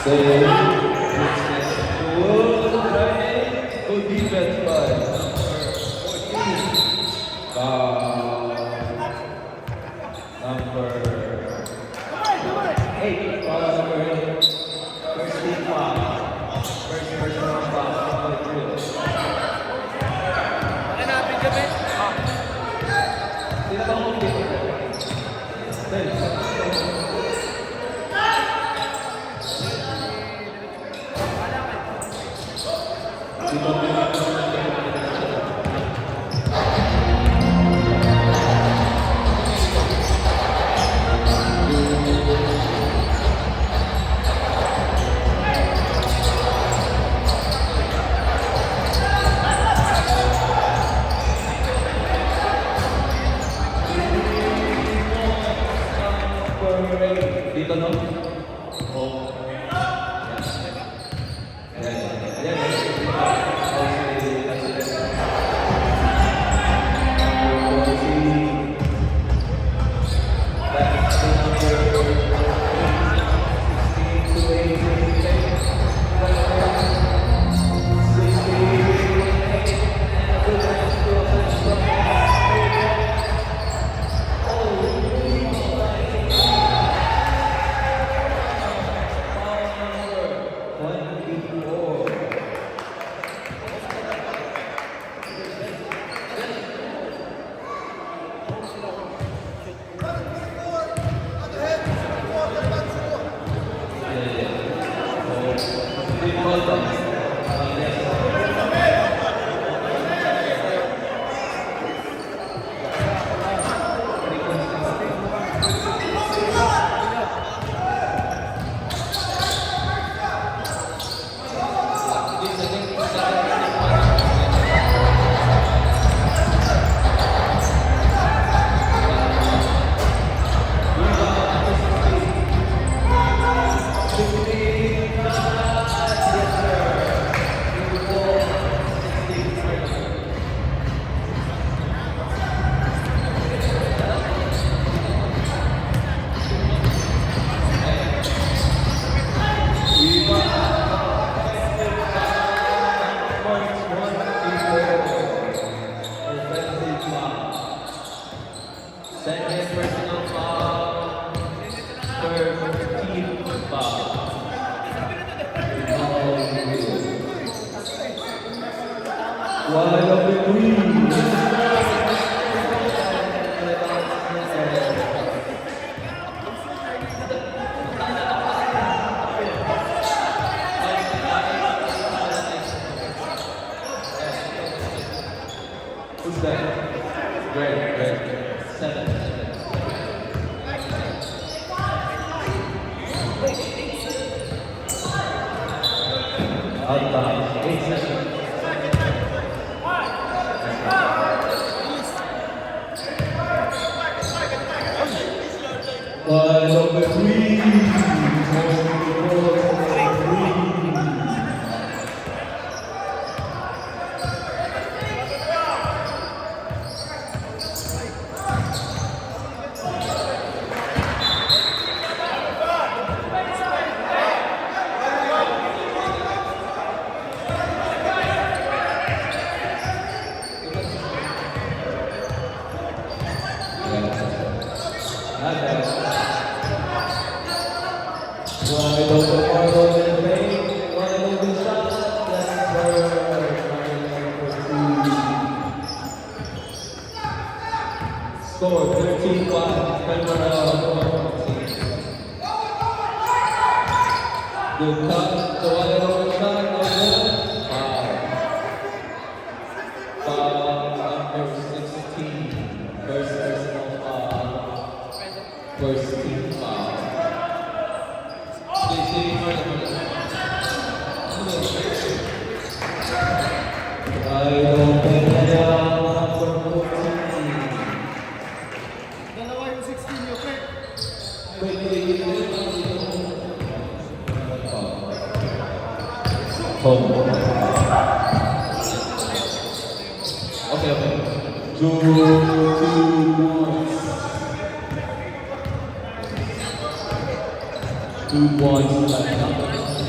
So, good defense by number 8. Number 8. First team foul. First personal foul. Hanapin kami. Sino ba ang dito, no? Oh. Second personal foul, third team foul. One of the queens. Who's that? Great. 7. Outbound, 8 seconds. One number 3. Score 13-1. Good cut. So I don't shot foul number 16. First personal foul. First team foul. I don't think Dalawa yung 16 yung Fred. home. Okay. 2 points left.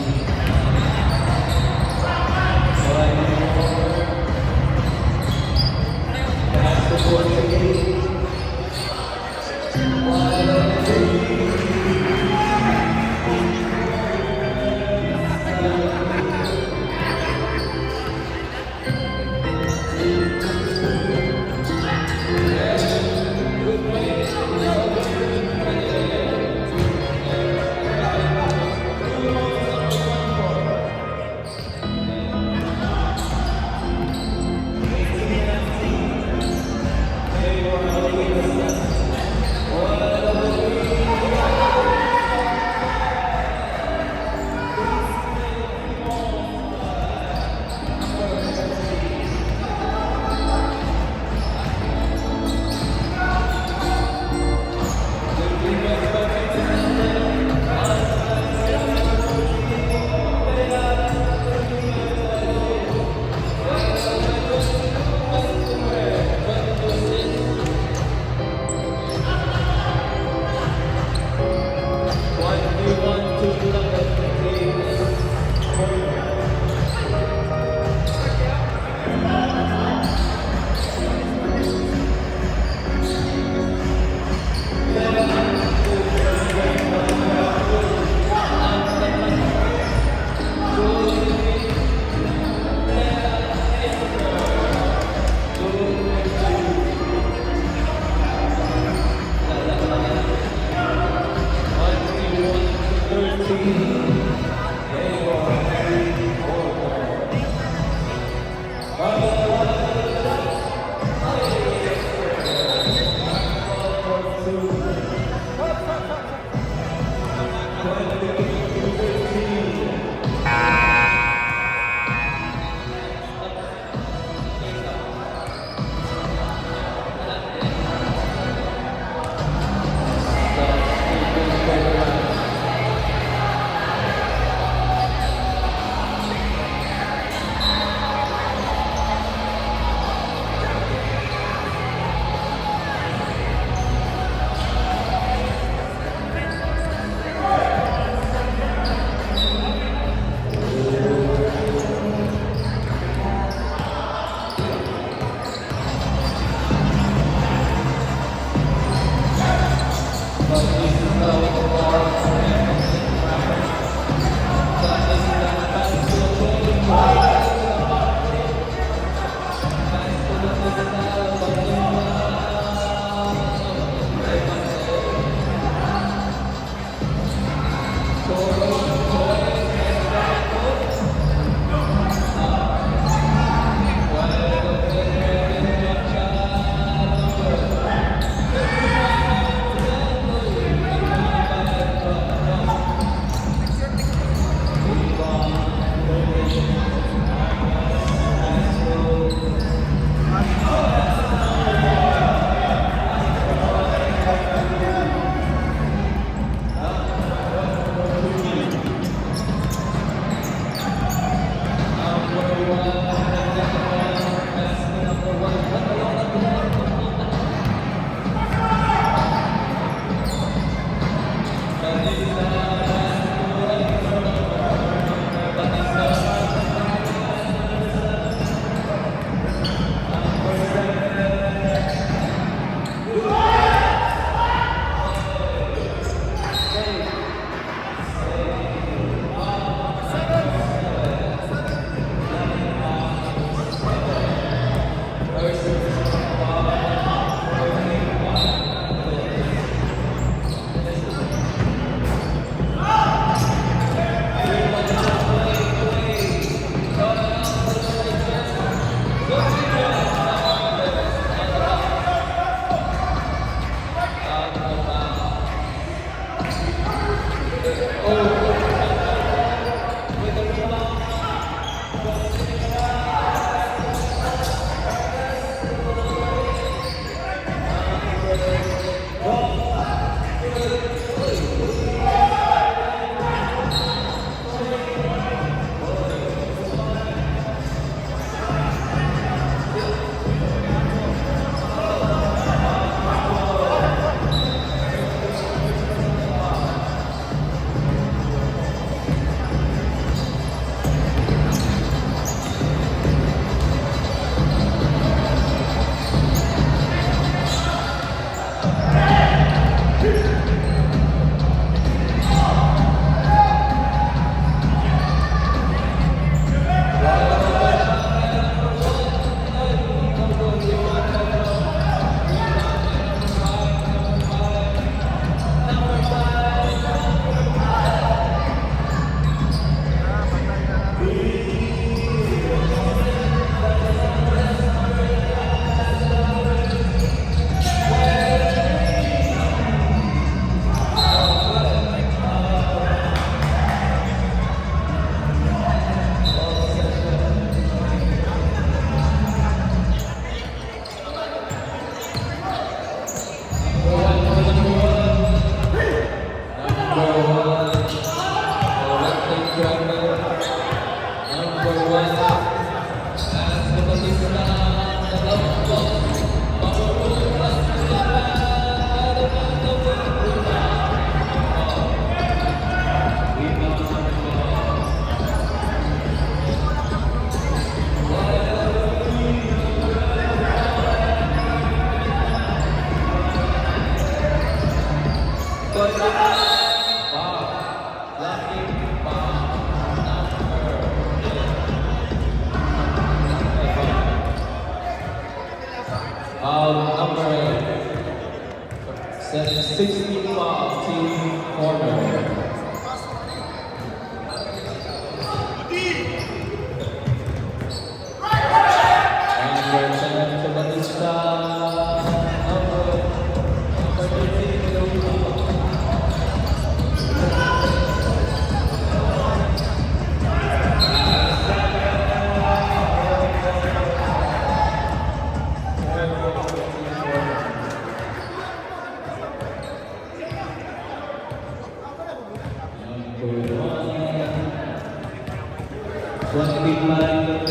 25,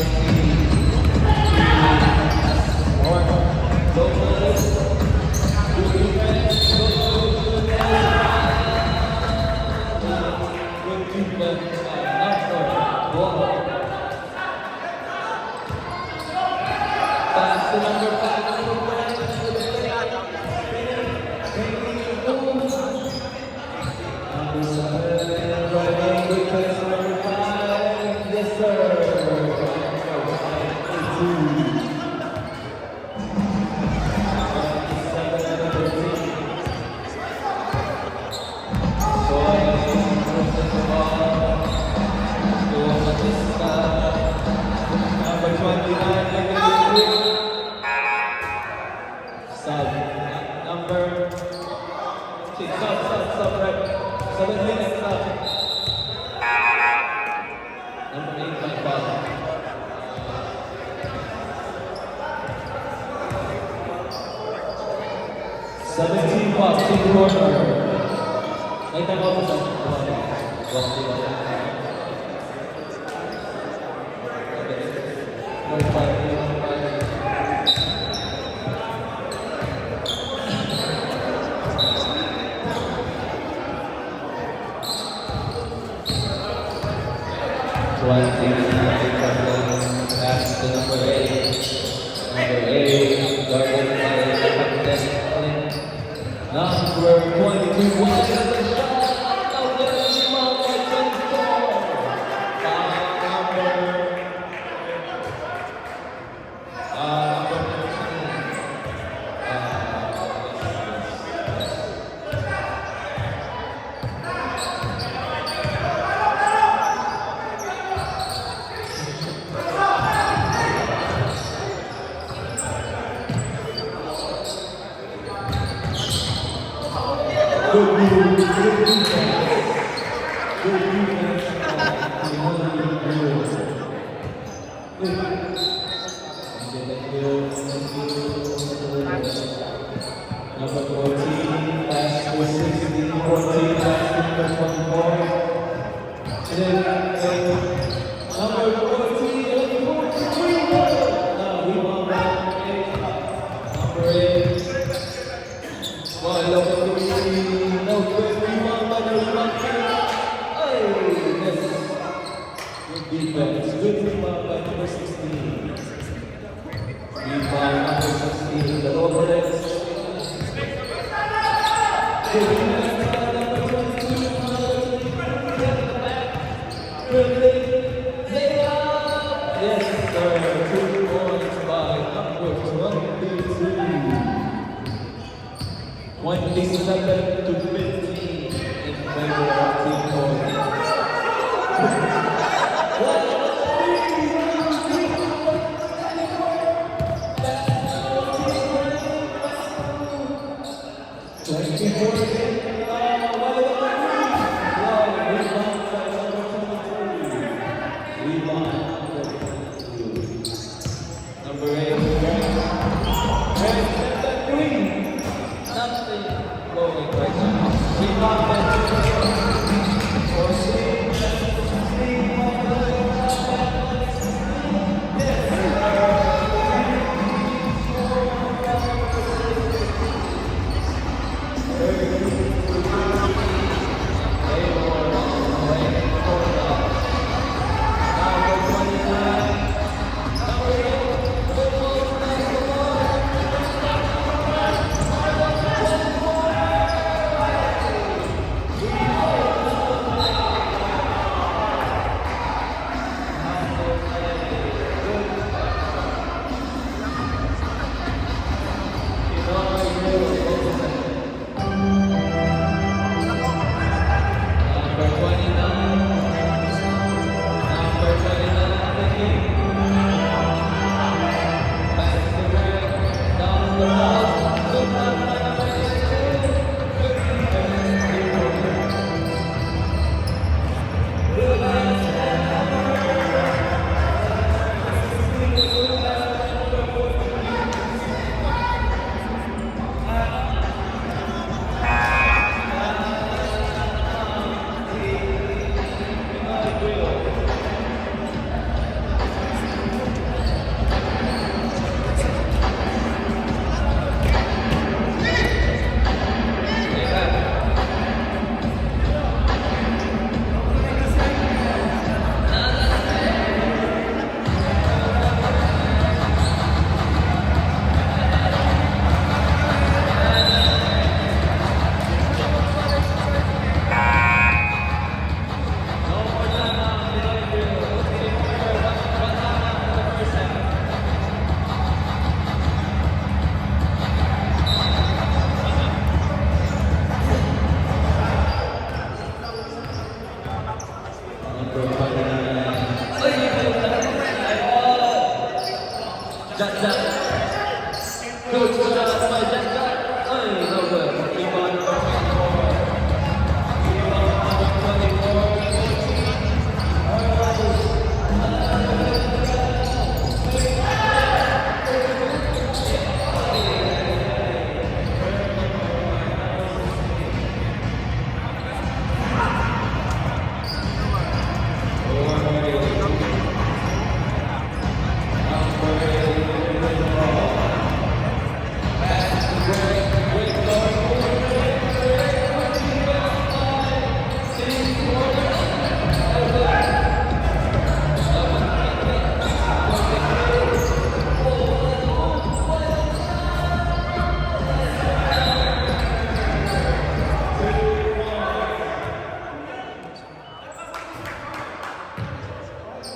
1. Go Bullets. Good defense. Go Good defense. Number 1. Pass to number 5. Yes, sir. Number 29, Sub. Number. Stop, right. 7 minutes, stop. Number 8, my father. Seventeen pop, team corner. Ay, tama ko sa pass to number 8. Number 8, guarded by the captain. Number 22, one another shot. Now there's the rebound by 24. Number 13. Good Number 14, pass to 16, 14, pass to number 24. Number 14, rebound by number 8. Well, number 3, no good, rebound by number 3. Hey, yes. Good defense, good rebound by number 16. Rebound number 16, the lower legs. Good defense by number 22, yes, sir. 2 points by number 22. 27 to 15 in favor of Team Corner. Number 8, nothing going right now. Rebound by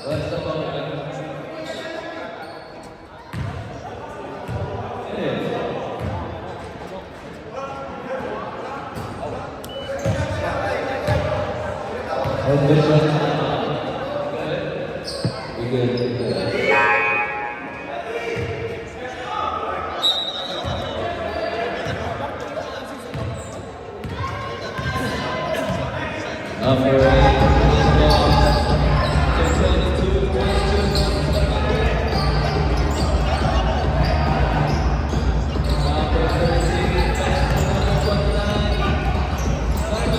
Rest of all, we good. Number 8, to 22, 22. Number 13, number 29. Number 29,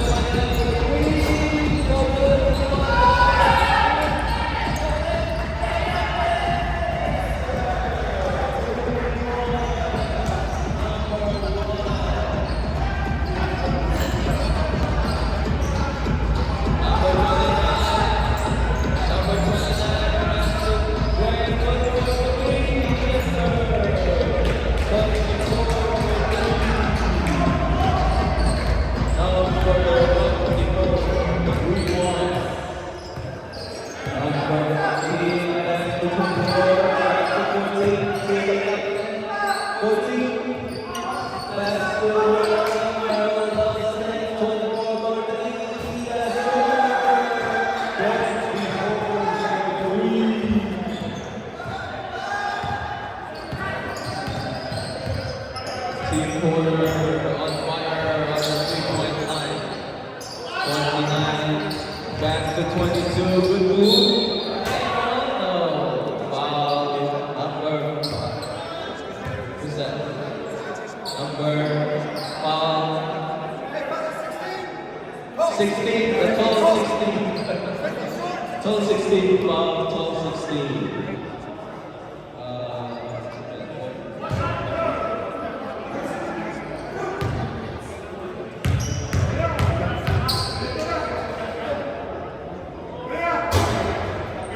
Team Porter on fire on the 3-point line. 29 back to 22. Good move. No. Foul. Number 5. Who's that? Number foul. 16. The tall 16. Tall 16. Foul. Tall 16.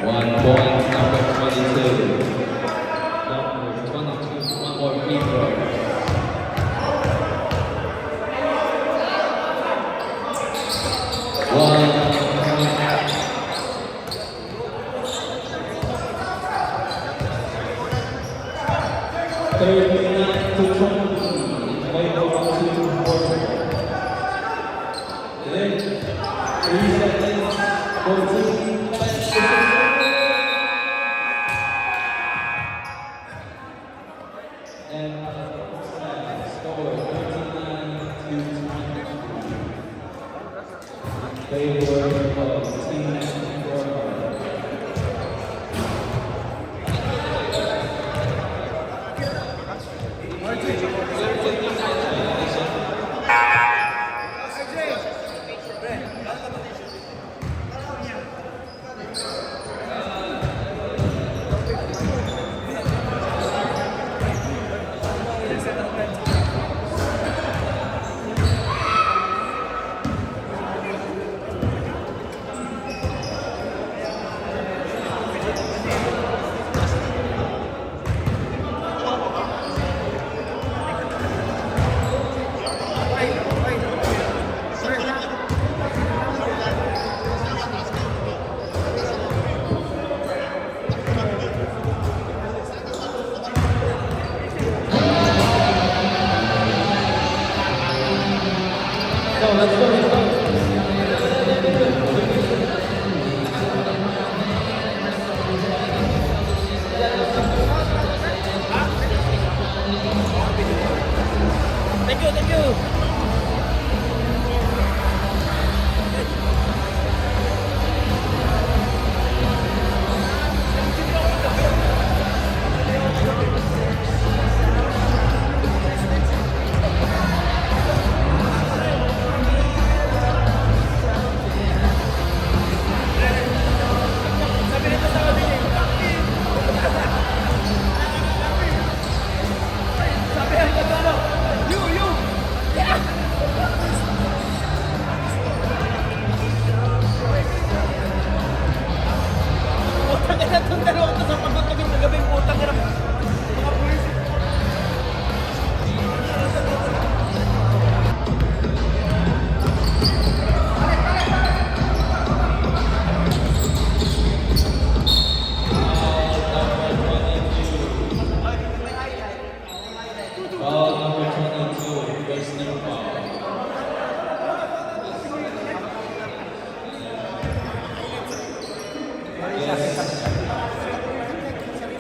One point, number 22. Number 22, one more free throw. One. 39 to 20. Play over to Porter. Then 3 seconds. 14. And score 39 to 20. Favor of Team Porter. Martin.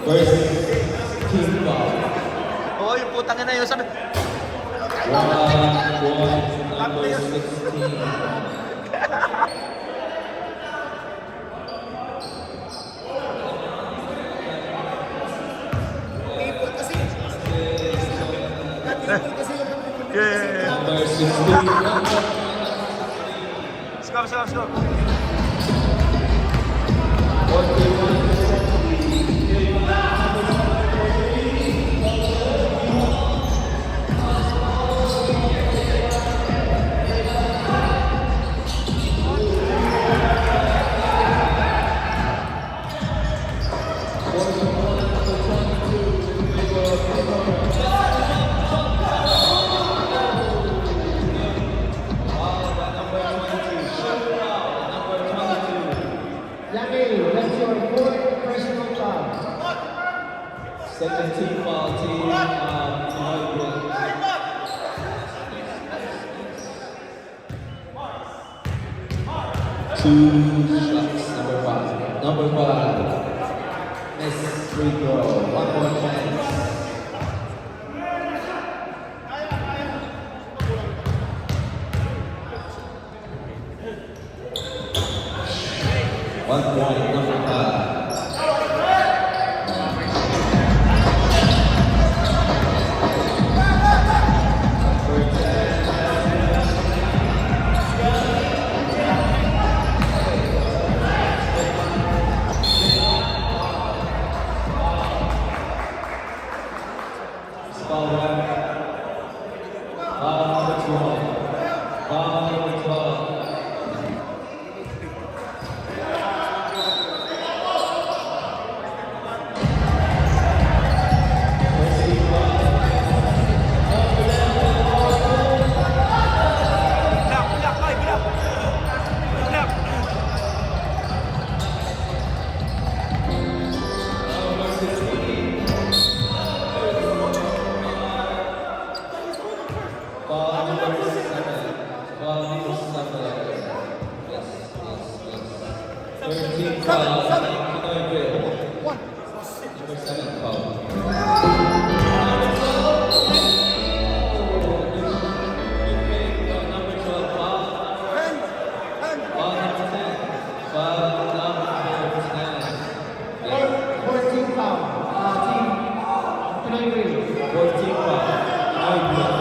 First team foul. Oo, yung putang ina yun. Sabi, 1 point to number 16. Number 16. let's go, let's go, let's go. 41. That's your fourth personal foul. Second team foul, team United. Two shots, number 5. Miss free throw, 1 point chance. One point, number 5. Foul number 12. Foul number 12. Bilap, bilap, ay, bilap. Bilap. Foul number 7. Foul number 7. Yes, yes, yes. 13 foul, United. Number 7 foul. Number 12 foul. Foul number 10. Foul number 10. Yes. 14 foul. Team Pinoy Green. 14 foul. Pinoy Green.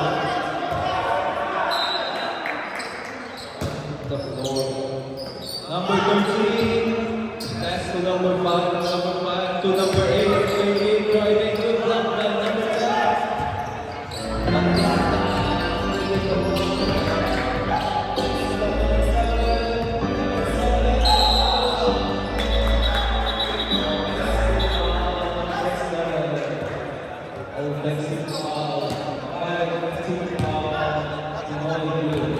The floor. Number 13. That's to number 5. Number 5 to number 8. 38 driving. Good luck by number 10. Offensive foul. 5 foul. Pinoy Green.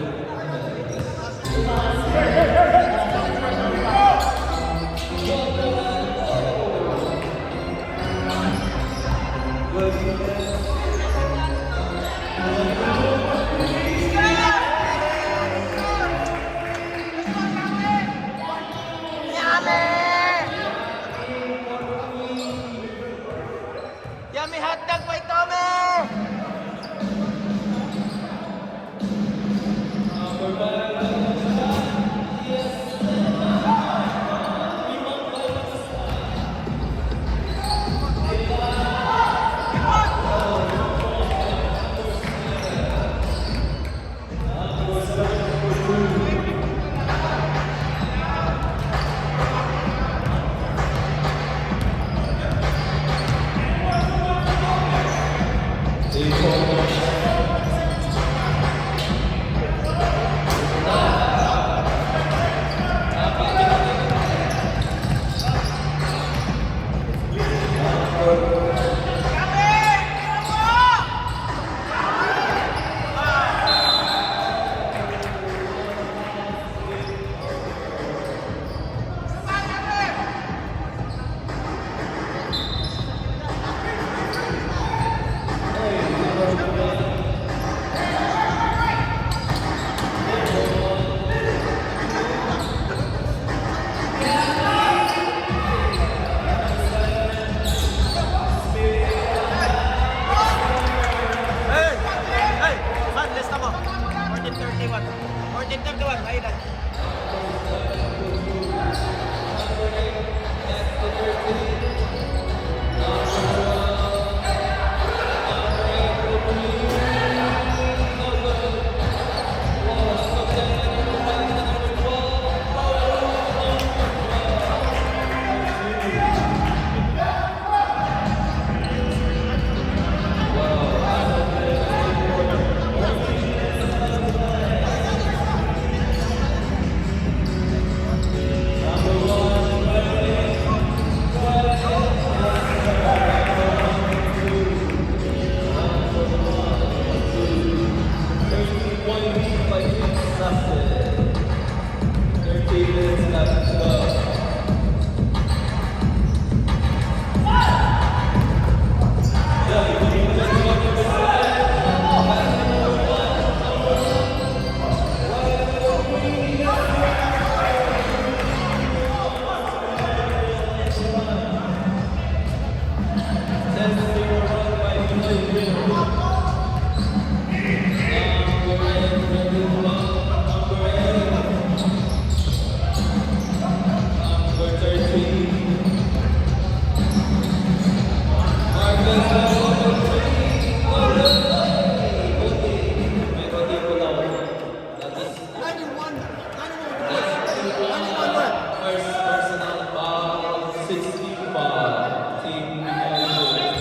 65, Team Elwood.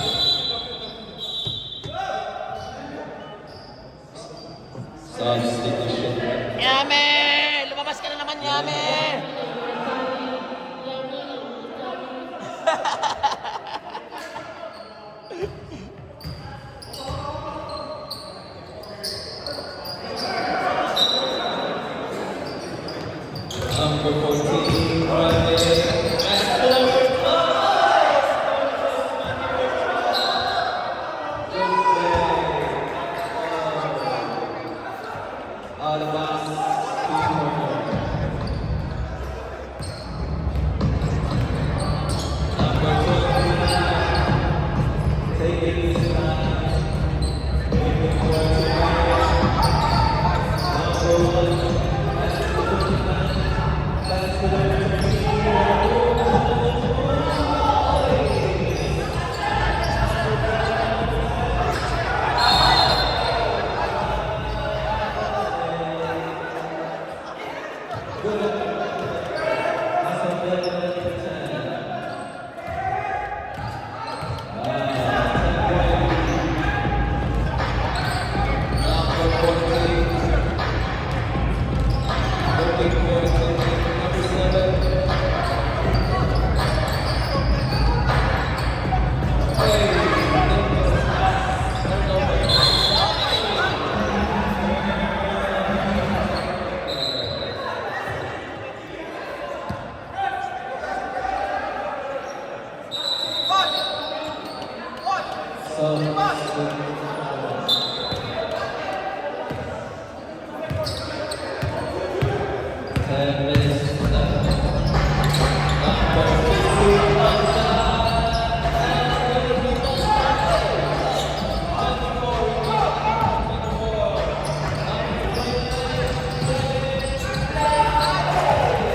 Substitution. Yame! Lumabas ka na naman, Yame! Number 14, Ryan.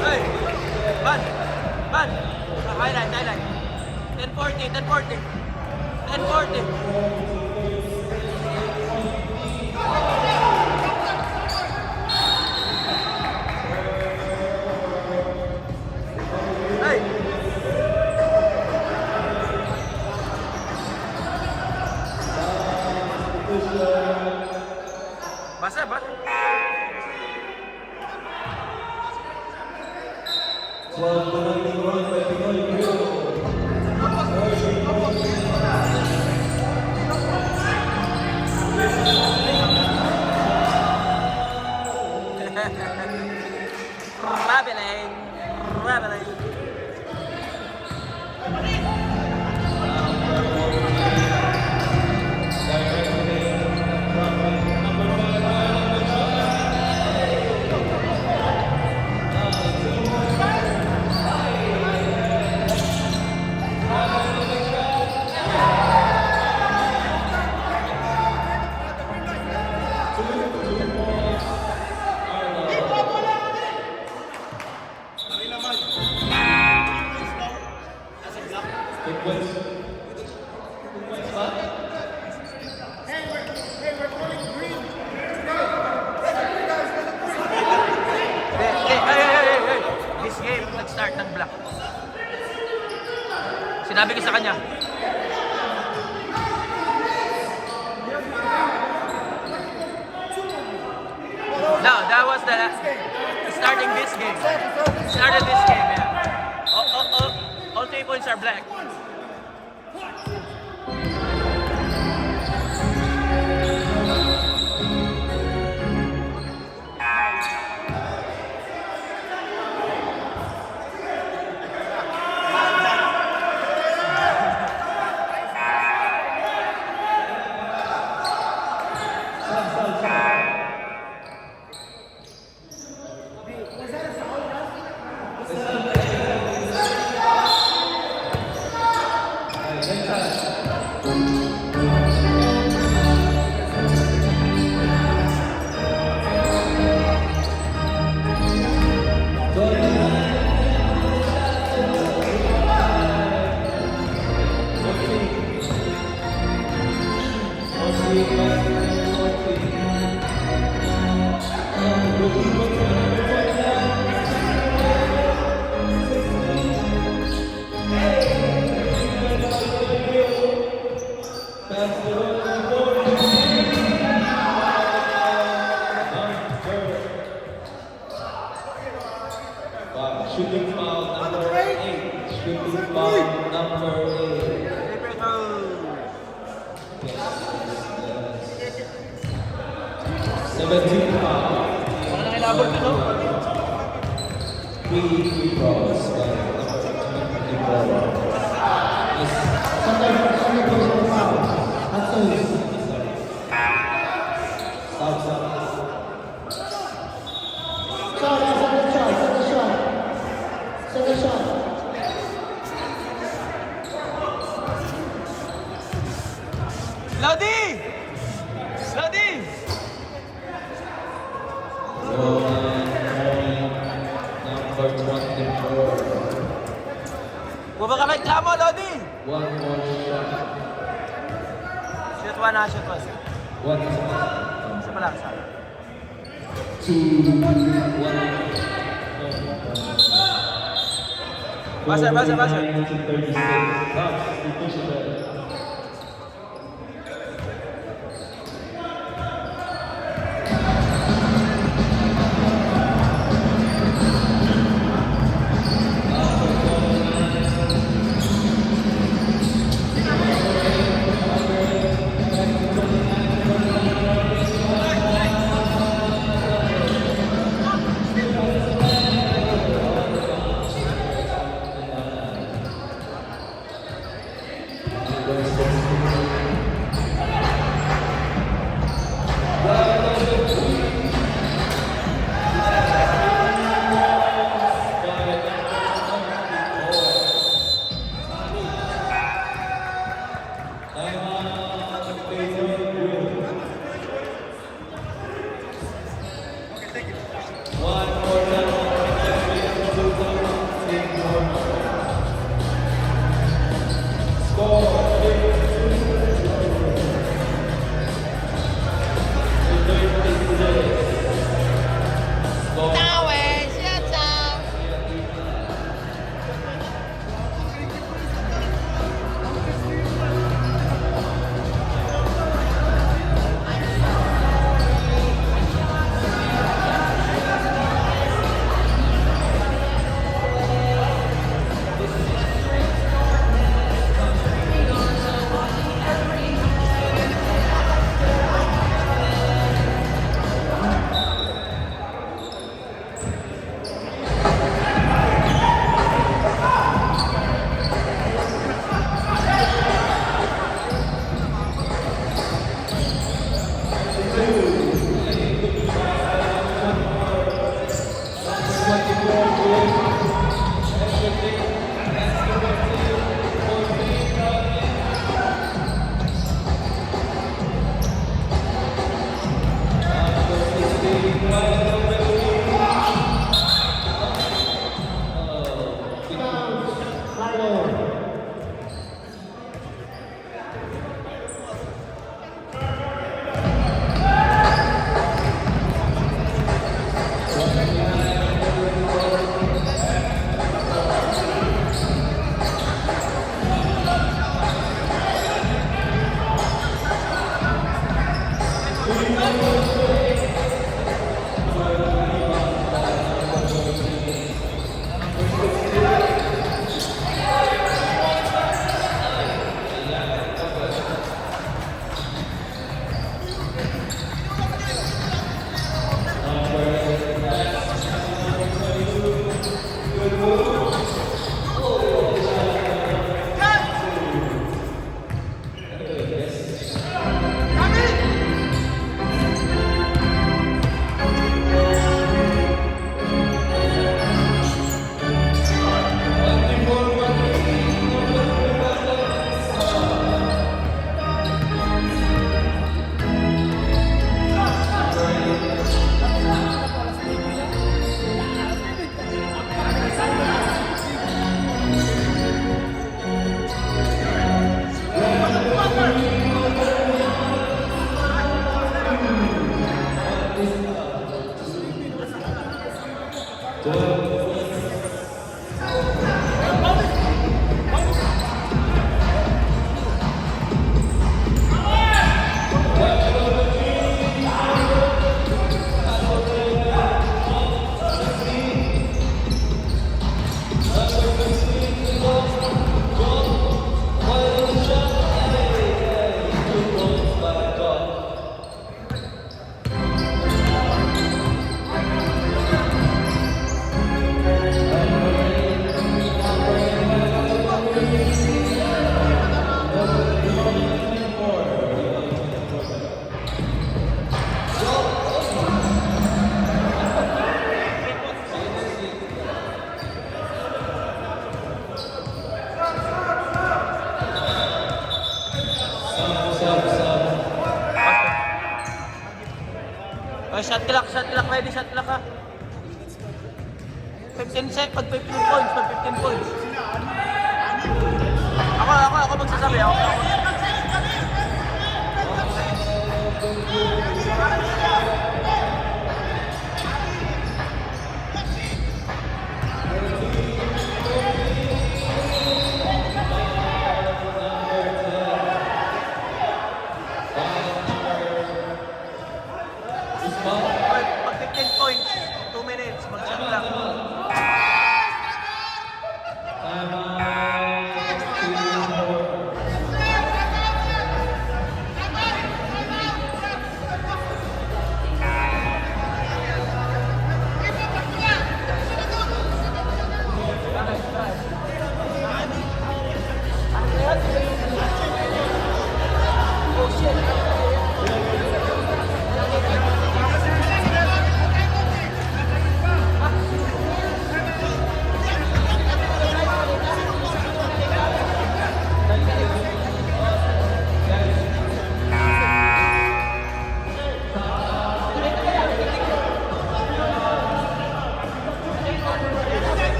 Hey! Man! Highlight. 1040. 1040. Hey! Basa. 12 to 91 by Pinoy Crew. Raveling. Hey. This game, nag-start ng black. Sinabi ko sa kanya. No, that was the starting this game. Started this game, yeah. All 3 points are black. Next time. number 8. Paper two. Yes. 17 pounds. Wala nang inabot ko, no? 3 free throws. Yes. Stop. Lodi! Lodi! Number 24. Huwag ka reklamo, Lodi! One more shot. Shoot one, shoot one. One is Isa pa lang, isa. 2, 1. Buzzer. 36. Box, you push it back. Okay, shot clock, ready, shot clock ha. 15 sec, pag 15 points, pag 15 points. Ako magsasabi, ako. Pag 15 points, 2 minutes, mag-shot clock.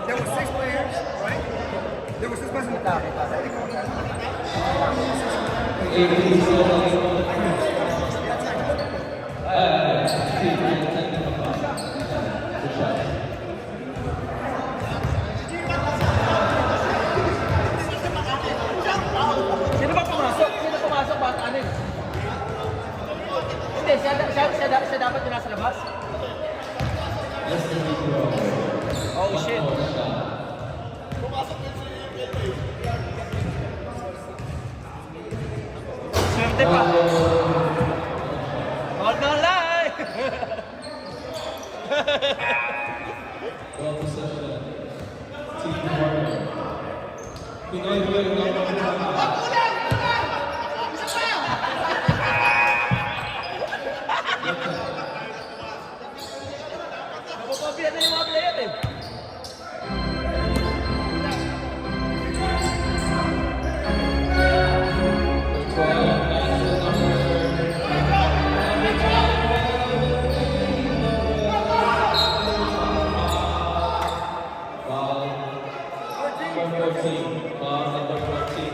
There were 6 players, right? There were 6 players in the Sino ba pumasok? Sino pumasok ba? Ano yun? Hindi, siya dapat yung nasa labas. Oh shit. Swerte pa. Huwag na lie! Well, possession. Team partner. Pinoy Boy number 1. Napapapila na yung mga player eh.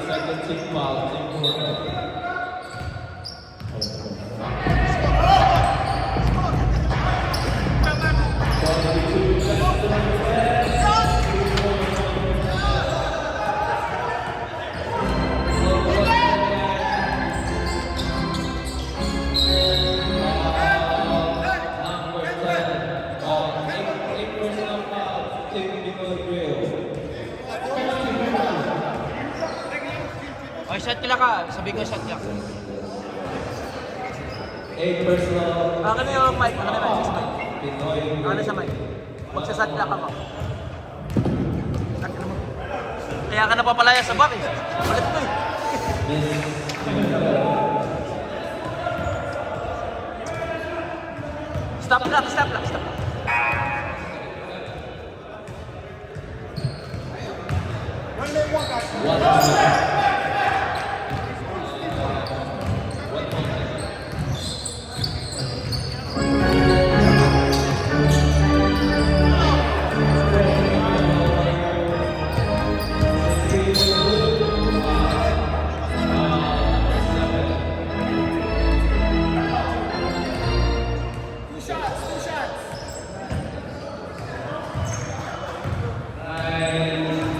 Second team foul, team quarter. Okay, shot clock ka. Sabi ko shot clock. 8 personal. Akin na yung mic. Akin na yung mic. Pinoy Akin na sa mic. Magsashot clock ako. Kaya ka napapalaya sa bar eh. Ulit ko eh. Stop clock, stop clock, stop clock.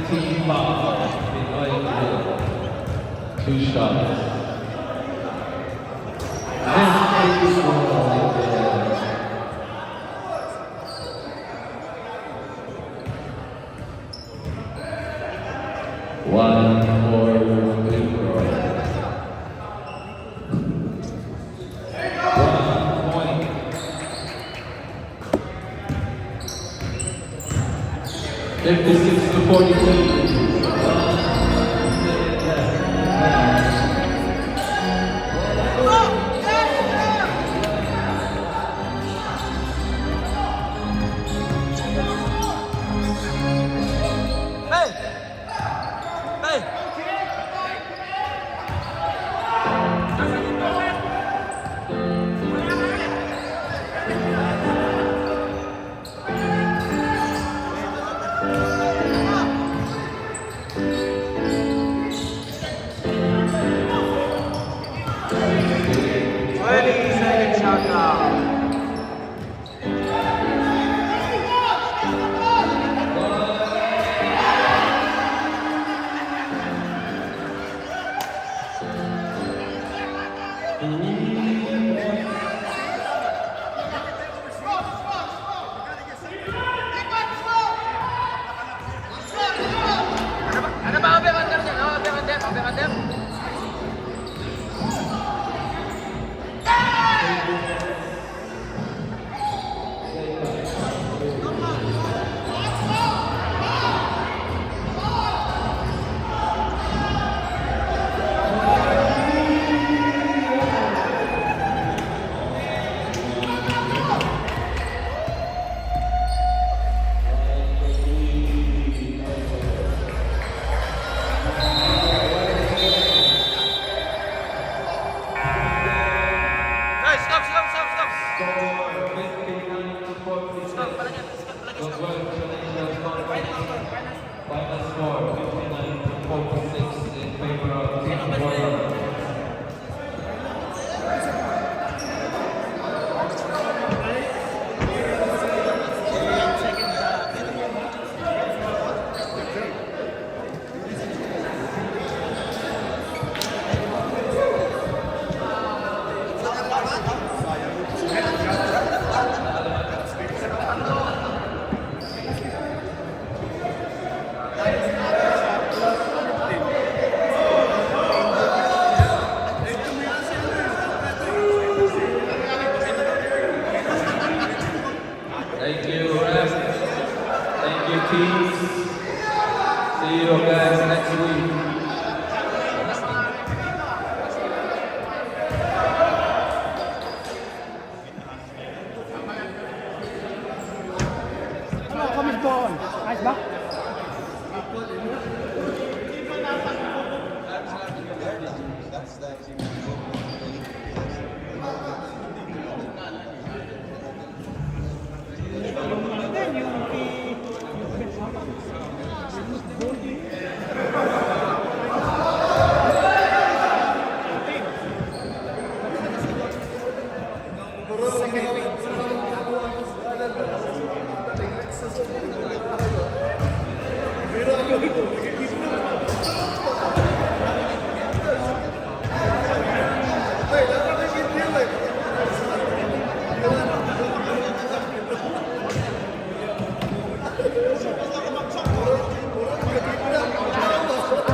Team foul. Pinoy Boy. 2 shots. One for Libro. 1 point. 56 to 42. Hey! Hey! Second shot now. Ano ba ang bemanter niya? No, bemanter. Guys, stop. Stop, palagyan. Final score 59 to 46 in favor of Team Warrior. Thank you, ref. Thank you, teams. See you guys next week. Come on, come on. Nice back.